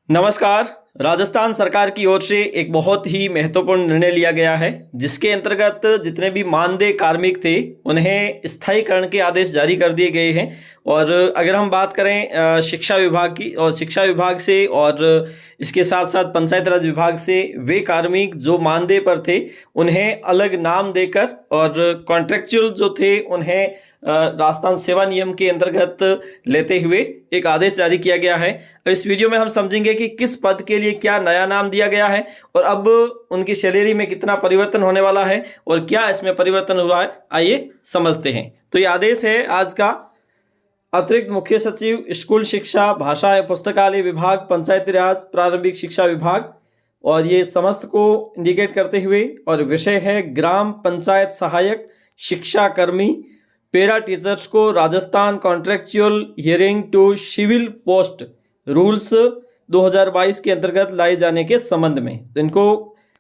नमस्कार। राजस्थान सरकार की ओर से एक बहुत ही महत्वपूर्ण निर्णय लिया गया है, जिसके अंतर्गत जितने भी मानदेय कार्मिक थे उन्हें स्थायीकरण के आदेश जारी कर दिए गए हैं। और अगर हम बात करें शिक्षा विभाग की, और शिक्षा विभाग से और इसके साथ साथ पंचायत राज विभाग से, वे कार्मिक जो मानदेय पर थे उन्हें अलग नाम देकर और कॉन्ट्रेक्चुअल जो थे उन्हें राजस्थान सेवा नियम के अंतर्गत लेते हुए एक आदेश जारी किया गया है। इस वीडियो में हम समझेंगे कि किस पद के लिए क्या नया नाम दिया गया है और अब उनकी सैलरी में कितना परिवर्तन होने वाला है और क्या इसमें परिवर्तन हुआ है, आइए समझते हैं। तो ये आदेश है आज का। अतिरिक्त मुख्य सचिव, स्कूल शिक्षा, भाषा एवं पुस्तकालय विभाग, पंचायती राज, प्रारंभिक शिक्षा विभाग, और ये समस्त को इंडिकेट करते हुए, और विषय है ग्राम पंचायत सहायक, शिक्षा कर्मी, पैरा टीचर्स को Rajasthan contractual hiring to civil post rules 2022 के अंतर्गत लाए जाने के संबंध में। तो इनको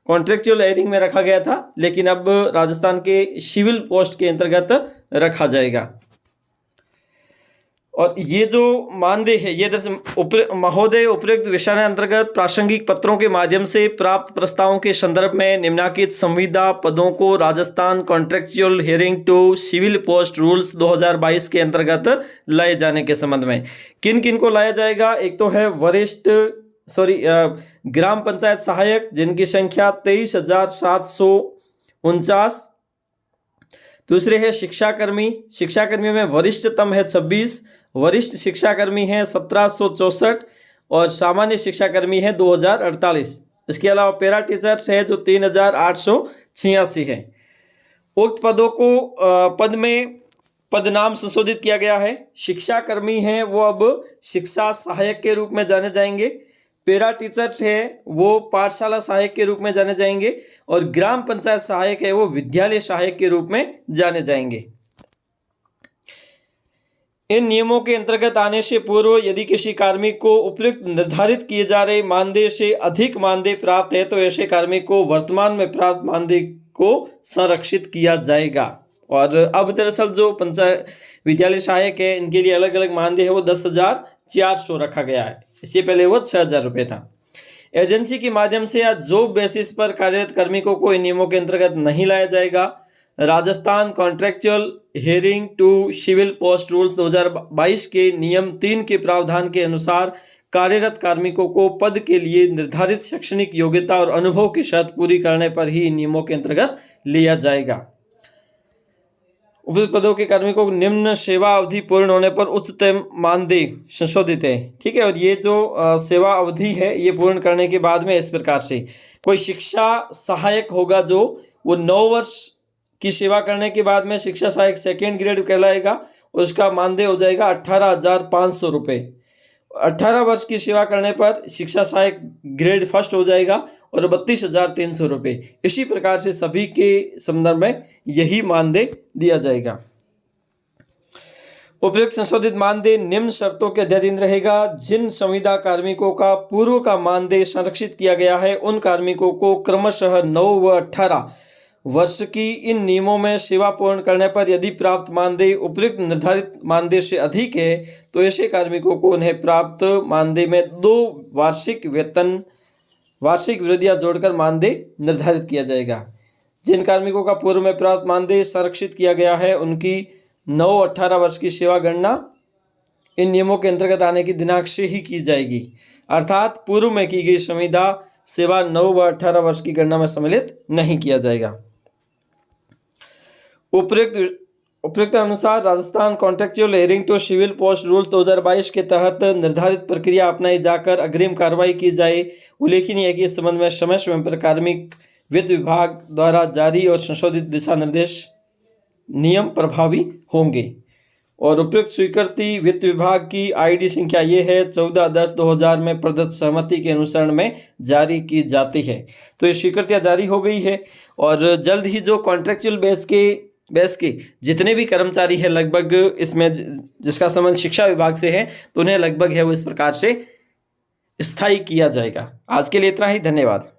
कॉन्ट्रेक्चुअल हियरिंग में रखा गया था, लेकिन अब राजस्थान के सिविल पोस्ट के अंतर्गत रखा जाएगा। और ये जो मानदेय है, ये दरअसल महोदय उपयुक्त विषय अंतर्गत प्रासंगिक पत्रों के माध्यम से प्राप्त प्रस्तावों के संदर्भ में निम्नलिखित संविदा पदों को Rajasthan contractual hiring to civil post rules 2022 के अंतर्गत लाए जाने के संबंध में किन किन को लाया जाएगा। एक तो है ग्राम पंचायत सहायक, जिनकी संख्या 23,749। दूसरे है शिक्षाकर्मी, शिक्षाकर्मी में वरिष्ठतम है 26, वरिष्ठ शिक्षाकर्मी है 1764 और सामान्य शिक्षाकर्मी है 2048। इसके अलावा पैरा टीचर्स है जो 3886 है। उक्त पदों को पद में पदनाम संशोधित किया गया है। शिक्षाकर्मी हैं वो अब शिक्षा सहायक के रूप में जाने जाएंगे, पैरा टीचर्स है वो पाठशाला सहायक के रूप में जाने जाएंगे, और ग्राम पंचायत सहायक है वो विद्यालय सहायक के रूप में जाने जाएंगे। इन नियमों के अंतर्गत आने से पूर्व यदि किसी कार्मिक को उपयुक्त निर्धारित किए जा रहे मानदेय से अधिक मानदेय प्राप्त है तो ऐसे कार्मिक को वर्तमान में प्राप्त मानदेय को संरक्षित किया जाएगा। और अब दरअसल जो पंचायत विद्यालय सहायक है इनके लिए अलग अलग मानदेय है वो 10,400 रखा गया है। इससे पहले वो 6,000 रुपये था। एजेंसी के माध्यम से या जॉब बेसिस पर कार्यरत कार्मिकों को इन नियमों के अंतर्गत नहीं लाया जाएगा। Rajasthan contractual hiring to civil post rules 2022 के नियम 3 के प्रावधान के अनुसार कार्यरत कार्मिकों को पद के लिए निर्धारित शैक्षणिक योग्यता और अनुभव की शर्त पूरी करने पर ही इन नियमों के अंतर्गत लिया जाएगा। उपयुक्त पदों के कार्मिकों को निम्न सेवा अवधि पूर्ण होने पर उच्चतम मानदेय संशोधित है। ठीक है। और ये जो सेवा अवधि है ये पूर्ण करने के बाद में इस प्रकार से कोई शिक्षा सहायक होगा जो वो 9 वर्ष की सेवा करने के बाद में शिक्षा सहायक सेकेंड ग्रेड कहलाएगा और उसका मानदेय हो जाएगा 18,500 रुपये। 18 वर्ष की सेवा करने पर शिक्षा सहायक ग्रेड फर्स्ट हो जाएगा और 32,300 रुपये। इसी प्रकार से सभी के संदर्भ में यही मानदेय दिया जाएगा। उपयुक्त संशोधित मानदेय निम्न शर्तों के अधीन रहेगा। जिन संविदा कार्मिकों का पूर्व का मानदेय संरक्षित किया गया है उन कार्मिकों को क्रमशः 9 व 18 वर्ष की इन नियमों में सेवा पूर्ण करने पर यदि प्राप्त मानदेय उपयुक्त निर्धारित मानदेय से अधिक है तो ऐसे कार्मिकों को उन्हें प्राप्त मानदेय में 2 वार्षिक वृद्धियां जोड़कर मानदेय निर्धारित किया जाएगा। जिन कार्मिकों का पूर्व में प्राप्त मानदेय संरक्षित किया गया है उनकी 9-18 वर्ष की सेवा गणना इन नियमों के अंतर्गत आने की दिनांक से ही की जाएगी, अर्थात पूर्व में की गई संविदा सेवा 9 व 18 वर्ष की गणना में सम्मिलित नहीं किया जाएगा। उपयुक्त अनुसार Rajasthan contractual hiring to civil post rules 2022 के तहत निर्धारित प्रक्रिया अपनाई जाकर अग्रिम कार्रवाई की जाए। उल्लेखनीय है कि इस संबंध में समय समय पर कार्मिक वित्त विभाग द्वारा जारी और संशोधित दिशा निर्देश नियम प्रभावी होंगे। और उपयुक्त स्वीकृति वित्त विभाग की आईडी संख्या ये है 14/10/2000 में प्रदत्त सहमति के अनुसरण में जारी की जाती है। तो ये स्वीकृतियाँ जारी हो गई है और जल्द ही जो कॉन्ट्रेक्चुअल बेस के जितने भी कर्मचारी हैं लगभग इसमें जिसका संबंध शिक्षा विभाग से है तो उन्हें लगभग है वो इस प्रकार से स्थायी किया जाएगा। आज के लिए इतना ही, धन्यवाद।